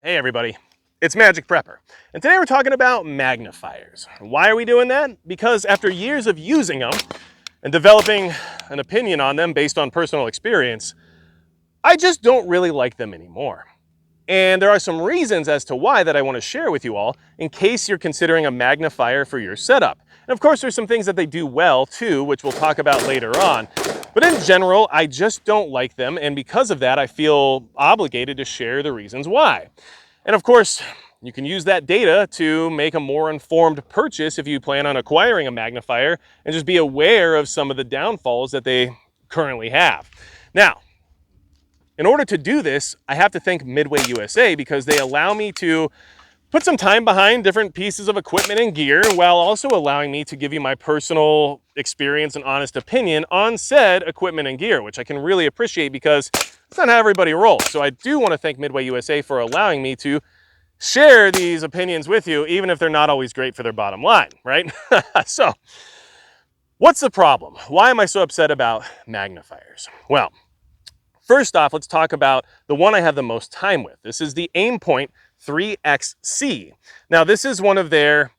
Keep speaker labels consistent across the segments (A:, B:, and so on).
A: Hey everybody, it's Magic Prepper, and today we're talking about magnifiers. Why are we doing that? Because after years of using them and developing an opinion on them based on personal experience, I just don't really like them anymore. And there are some reasons as to why that I want to share with you all in case you're considering a magnifier for your setup. And of course, there's some things that they do well too, which we'll talk about later on. But in general, I just don't like them, and because of that, I feel obligated to share the reasons why. And of course, you can use that data to make a more informed purchase if you plan on acquiring a magnifier, and just be aware of some of the downfalls that they currently have. Now, in order to do this, I have to thank Midway USA because they allow me to put some time behind different pieces of equipment and gear while also allowing me to give you my personal experience and honest opinion on said equipment and gear, which I can really appreciate because it's not how everybody rolls. So I do want to thank Midway USA for allowing me to share these opinions with you, even if they're not always great for their bottom line, right? So what's the problem? Why am I so upset about magnifiers? Well, first off, let's talk about the one I have the most time with. This is the Aimpoint 3XC. Now, this is one of their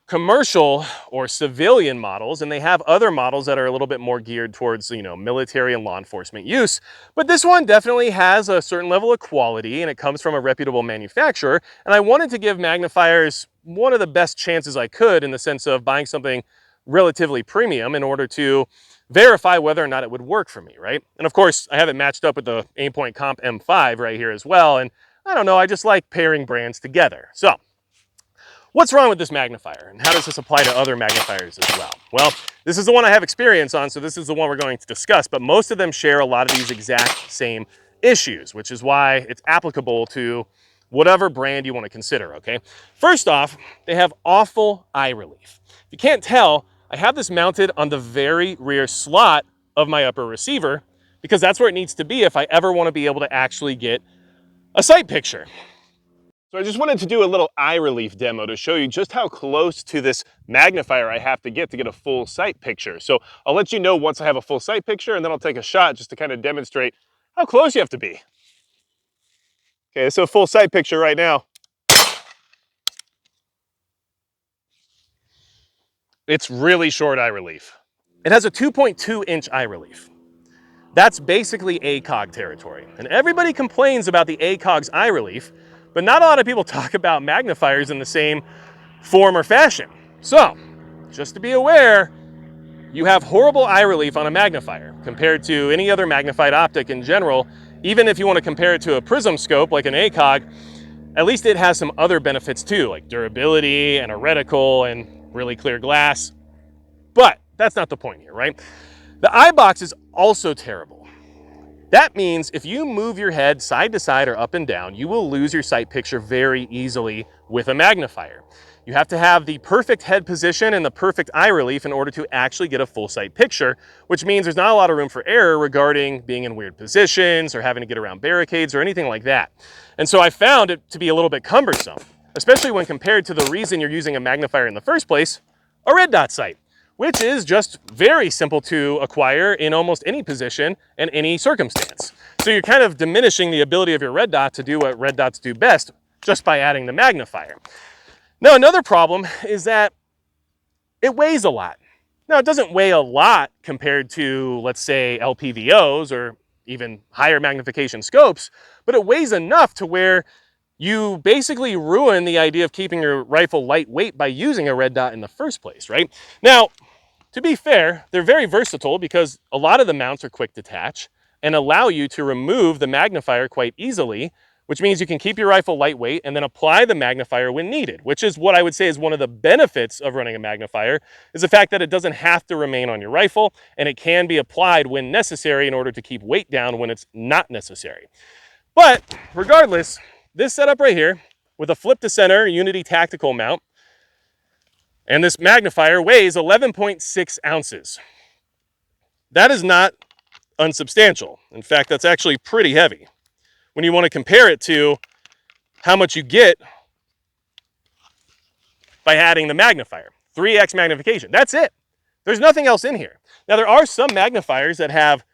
A: commercial or civilian models, and they have other models that are a little bit more geared towards, military and law enforcement use. But this one definitely has a certain level of quality, and it comes from a reputable manufacturer. And I wanted to give magnifiers one of the best chances I could in the sense of buying something relatively premium in order to verify whether or not it would work for me, right? And of course, I have it matched up with the Aimpoint Comp M5 right here as well. And I don't know, I just like pairing brands together. So what's wrong with this magnifier, and how does this apply to other magnifiers as well? Well, this is the one I have experience on, so this is the one we're going to discuss, but most of them share a lot of these exact same issues, which is why it's applicable to whatever brand you want to consider, okay? First off, they have awful eye relief. If you can't tell, I have this mounted on the very rear slot of my upper receiver because that's where it needs to be if I ever want to be able to actually get a sight picture. So I just wanted to do a little eye relief demo to show you just how close to this magnifier I have to get a full sight picture. So I'll let you know once I have a full sight picture, and then I'll take a shot just to kind of demonstrate how close you have to be. Okay, so full sight picture right now. It's really short eye relief. It has a 2.2-inch eye relief. That's basically ACOG territory. And everybody complains about the ACOG's eye relief, but not a lot of people talk about magnifiers in the same form or fashion. So, just to be aware, you have horrible eye relief on a magnifier compared to any other magnified optic in general. Even if you want to compare it to a prism scope like an ACOG, at least it has some other benefits too, like durability and a reticle and really clear glass. But that's not the point here, right? The eye box is also terrible. That means if you move your head side to side or up and down, you will lose your sight picture very easily with a magnifier. You have to have the perfect head position and the perfect eye relief in order to actually get a full sight picture, which means there's not a lot of room for error regarding being in weird positions or having to get around barricades or anything like that. And so I found it to be a little bit cumbersome, especially when compared to the reason you're using a magnifier in the first place, a red dot sight, which is just very simple to acquire in almost any position and any circumstance. So you're kind of diminishing the ability of your red dot to do what red dots do best just by adding the magnifier. Now, another problem is that it weighs a lot. Now, it doesn't weigh a lot compared to, let's say, LPVOs or even higher magnification scopes, but it weighs enough to where you basically ruin the idea of keeping your rifle lightweight by using a red dot in the first place, right? Now, to be fair, they're very versatile because a lot of the mounts are quick detach and allow you to remove the magnifier quite easily, which means you can keep your rifle lightweight and then apply the magnifier when needed, which is what I would say is one of the benefits of running a magnifier, is the fact that it doesn't have to remain on your rifle and it can be applied when necessary in order to keep weight down when it's not necessary. But regardless, this setup right here with a flip to center Unity tactical mount, and this magnifier weighs 11.6 ounces. That is not unsubstantial. In fact, that's actually pretty heavy when you want to compare it to how much you get by adding the magnifier. 3x magnification. That's it. There's nothing else in here. Now, there are some magnifiers that have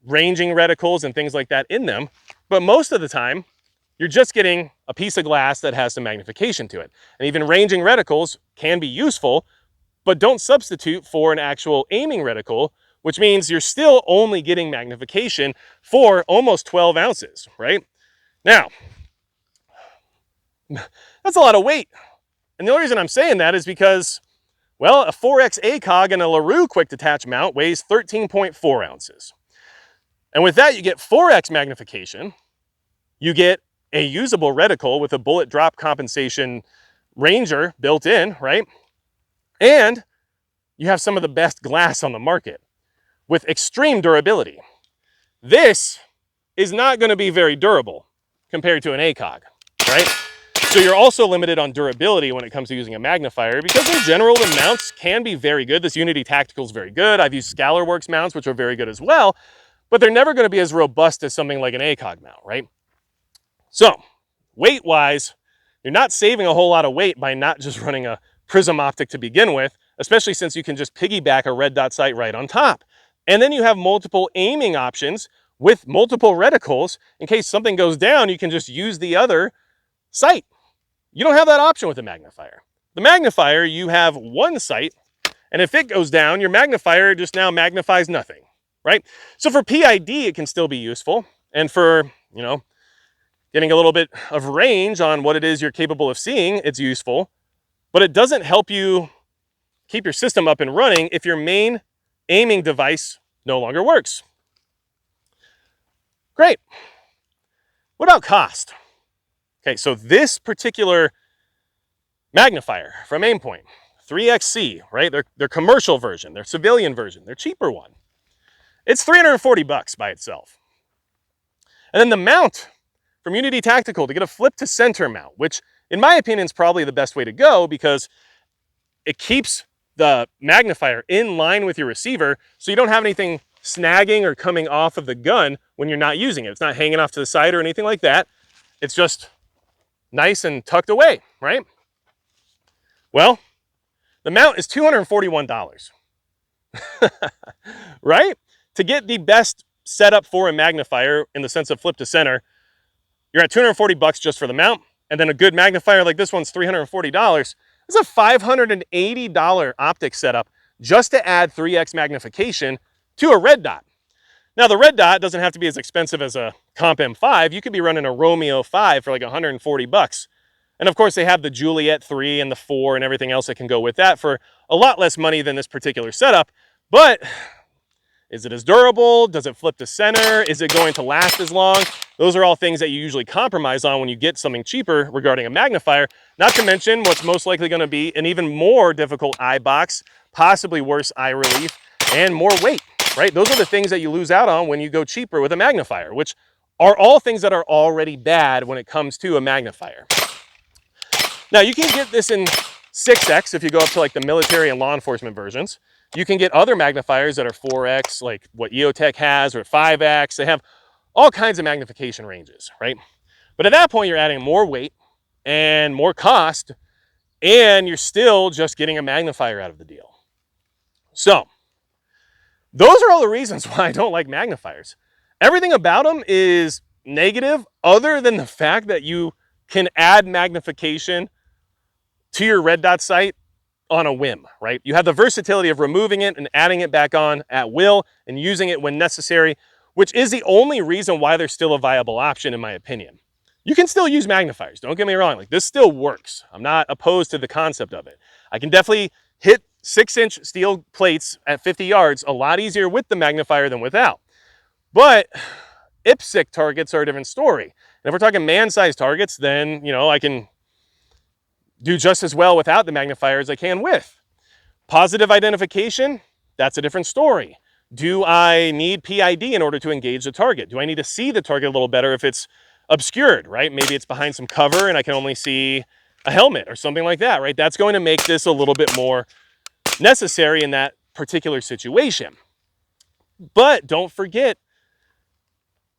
A: ranging reticles and things like that in them, but most of the time, You're just getting a piece of glass that has some magnification to it. And even ranging reticles can be useful, but don't substitute for an actual aiming reticle, which means you're still only getting magnification for almost 12 ounces, right? Now, that's a lot of weight. And the only reason I'm saying that is because, well, a 4X ACOG and a LaRue quick detach mount weighs 13.4 ounces. And with that, you get 4X magnification. You get a usable reticle with a bullet drop compensation ranger built in, right? And you have some of the best glass on the market with extreme durability. This is not going to be very durable compared to an ACOG, right? So you're also limited on durability when it comes to using a magnifier, because in general, the mounts can be very good. This Unity Tactical is very good. I've used Scalarworks mounts, which are very good as well, but they're never going to be as robust as something like an ACOG mount, right? So weight-wise, you're not saving a whole lot of weight by not just running a prism optic to begin with, especially since you can just piggyback a red dot sight right on top. And then you have multiple aiming options with multiple reticles. In case something goes down, you can just use the other sight. You don't have that option with a magnifier. The magnifier, you have one sight, and if it goes down, your magnifier just now magnifies nothing, right? So for PID, it can still be useful. And for, getting a little bit of range on what it is you're capable of seeing, it's useful. But it doesn't help you keep your system up and running if your main aiming device no longer works. Great. What about cost? Okay, so this particular magnifier from Aimpoint, 3XC, right? Their commercial version, their civilian version, their cheaper one. It's $340 by itself. And then the mount from Unity Tactical to get a flip to center mount, which in my opinion is probably the best way to go because it keeps the magnifier in line with your receiver so you don't have anything snagging or coming off of the gun when you're not using it. It's not hanging off to the side or anything like that. It's just nice and tucked away, right? Well, the mount is $241, right? To get the best setup for a magnifier in the sense of flip to center, you're at $240 just for the mount, and then a good magnifier like this one's $340. It's a $580 optic setup just to add 3X magnification to a red dot. Now, the red dot doesn't have to be as expensive as a Comp M5. You could be running a Romeo 5 for like $140. And of course, they have the Juliet 3 and the 4 and everything else that can go with that for a lot less money than this particular setup. But is it as durable? Does it flip to center? Is it going to last as long? Those are all things that you usually compromise on when you get something cheaper regarding a magnifier, not to mention what's most likely going to be an even more difficult eye box, possibly worse eye relief, and more weight, right? Those are the things that you lose out on when you go cheaper with a magnifier, which are all things that are already bad when it comes to a magnifier. Now, you can get this in 6X if you go up to like the military and law enforcement versions. You can get other magnifiers that are 4X, like what EOTech has, or 5X. They have all kinds of magnification ranges, right? But at that point, you're adding more weight and more cost, and you're still just getting a magnifier out of the deal. So those are all the reasons why I don't like magnifiers. Everything about them is negative other than the fact that you can add magnification to your red dot sight on a whim, right? You have the versatility of removing it and adding it back on at will and using it when necessary, which is the only reason why they're still a viable option in my opinion. You can still use magnifiers, don't get me wrong, like this still works. I'm not opposed to the concept of it. I can definitely hit 6-inch steel plates at 50 yards a lot easier with the magnifier than without. But IPSC targets are a different story. And if we're talking man-sized targets, then, I can do just as well without the magnifier as I can with. Positive identification, that's a different story. Do I need PID in order to engage the target? Do I need to see the target a little better if it's obscured, right? Maybe it's behind some cover and I can only see a helmet or something like that, right? That's going to make this a little bit more necessary in that particular situation. But don't forget,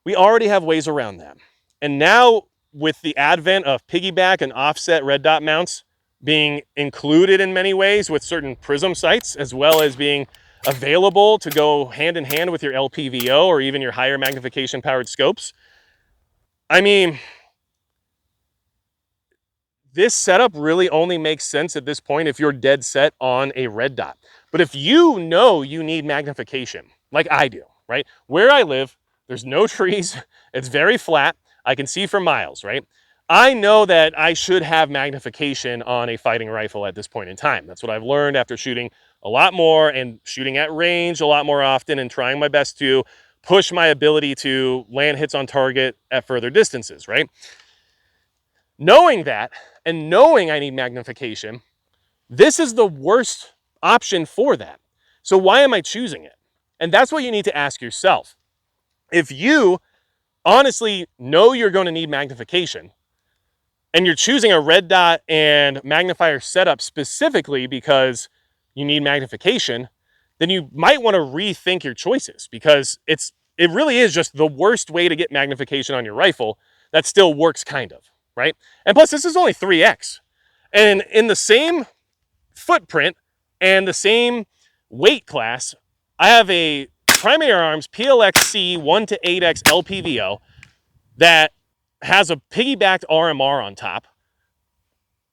A: we already have ways around that. And now with the advent of piggyback and offset red dot mounts being included in many ways with certain prism sights, as well as being available to go hand in hand with your LPVO or even your higher magnification powered scopes. I mean, this setup really only makes sense at this point if you're dead set on a red dot. But if you know you need magnification, like I do, right? Where I live, there's no trees, it's very flat, I can see for miles, right? I know that I should have magnification on a fighting rifle at this point in time. That's what I've learned after shooting a lot more and shooting at range a lot more often and trying my best to push my ability to land hits on target at further distances, right? Knowing that and knowing I need magnification, this is the worst option for that. So why am I choosing it? And that's what you need to ask yourself. If you honestly know you're going to need magnification and you're choosing a red dot and magnifier setup specifically because you need magnification, then you might want to rethink your choices because it really is just the worst way to get magnification on your rifle that still works kind of, right? And plus this is only 3x. And in the same footprint and the same weight class, I have a Primary Arms PLXC 1 to 8X LPVO that has a piggybacked RMR on top,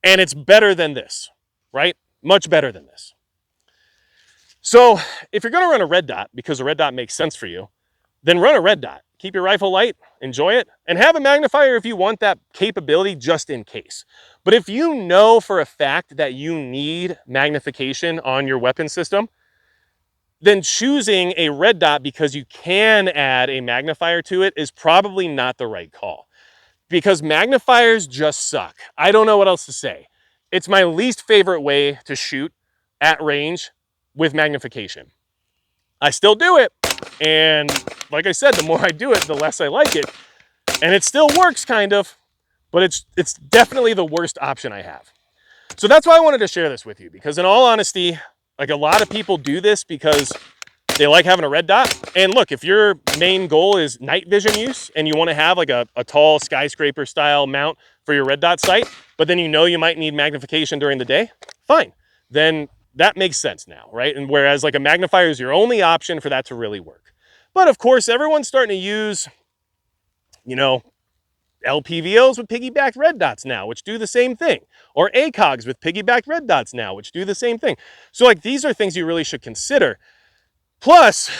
A: and it's better than this, right? Much better than this. So if you're gonna run a red dot because a red dot makes sense for you, then run a red dot. Keep your rifle light, enjoy it, and have a magnifier if you want that capability just in case. But if you know for a fact that you need magnification on your weapon system, then choosing a red dot because you can add a magnifier to it is probably not the right call. Because magnifiers just suck. I don't know what else to say. It's my least favorite way to shoot at range with magnification. I still do it, and like I said, the more I do it, the less I like it. And it still works kind of, but it's definitely the worst option I have. So that's why I wanted to share this with you, because in all honesty, like a lot of people do this because they like having a red dot. And look, if your main goal is night vision use and you want to have like a tall skyscraper style mount for your red dot sight, but then you know you might need magnification during the day, fine. Then that makes sense now, right? And whereas like a magnifier is your only option for that to really work. But of course, everyone's starting to use, you know, LPVOs with piggybacked red dots now, which do the same thing. Or ACOGs with piggybacked red dots now, which do the same thing. So like these are things you really should consider. Plus,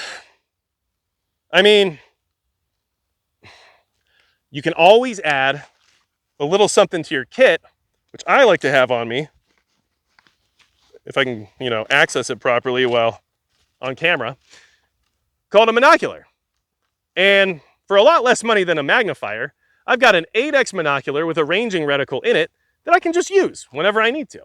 A: I mean, you can always add a little something to your kit, which I like to have on me, if I can, you know, access it properly while on camera, called a monocular. And for a lot less money than a magnifier, I've got an 8X monocular with a ranging reticle in it that I can just use whenever I need to.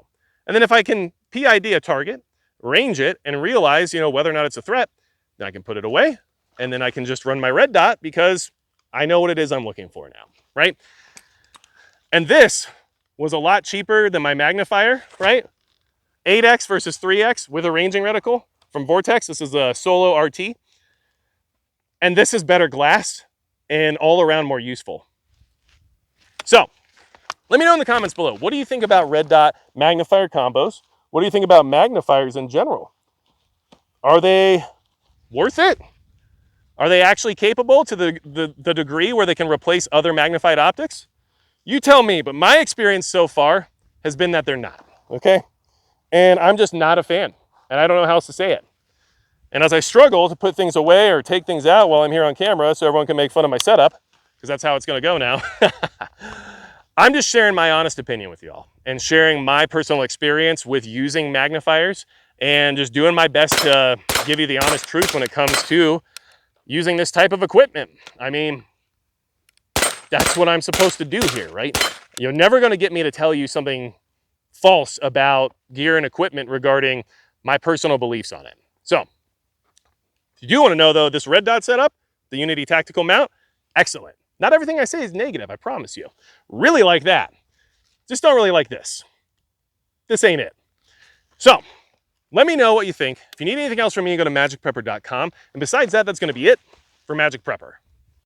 A: And then if I can PID a target, range it, and realize, you know, whether or not it's a threat, then I can put it away, and then I can just run my red dot because I know what it is I'm looking for now, right? And this was a lot cheaper than my magnifier, right? 8X versus 3X with a ranging reticle from Vortex. This is a Solo RT. And this is better glass and all around more useful. So let me know in the comments below, what do you think about red dot magnifier combos? What do you think about magnifiers in general? Are they worth it? Are they actually capable to the degree where they can replace other magnified optics? You tell me, but my experience so far has been that they're not, okay? And I'm just not a fan, and I don't know how else to say it. And as I struggle to put things away or take things out while I'm here on camera so everyone can make fun of my setup, because that's how it's gonna go now, I'm just sharing my honest opinion with y'all and sharing my personal experience with using magnifiers and just doing my best to give you the honest truth when it comes to using this type of equipment. I mean, that's what I'm supposed to do here, right? You're never gonna get me to tell you something false about gear and equipment regarding my personal beliefs on it. So, if you do wanna know though, this red dot setup, the Unity tactical mount, excellent. Not everything I say is negative, I promise you. Really like that. Just don't really like this. This ain't it. So, let me know what you think. If you need anything else from me, go to magicprepper.com. And besides that, that's gonna be it for Magic Prepper.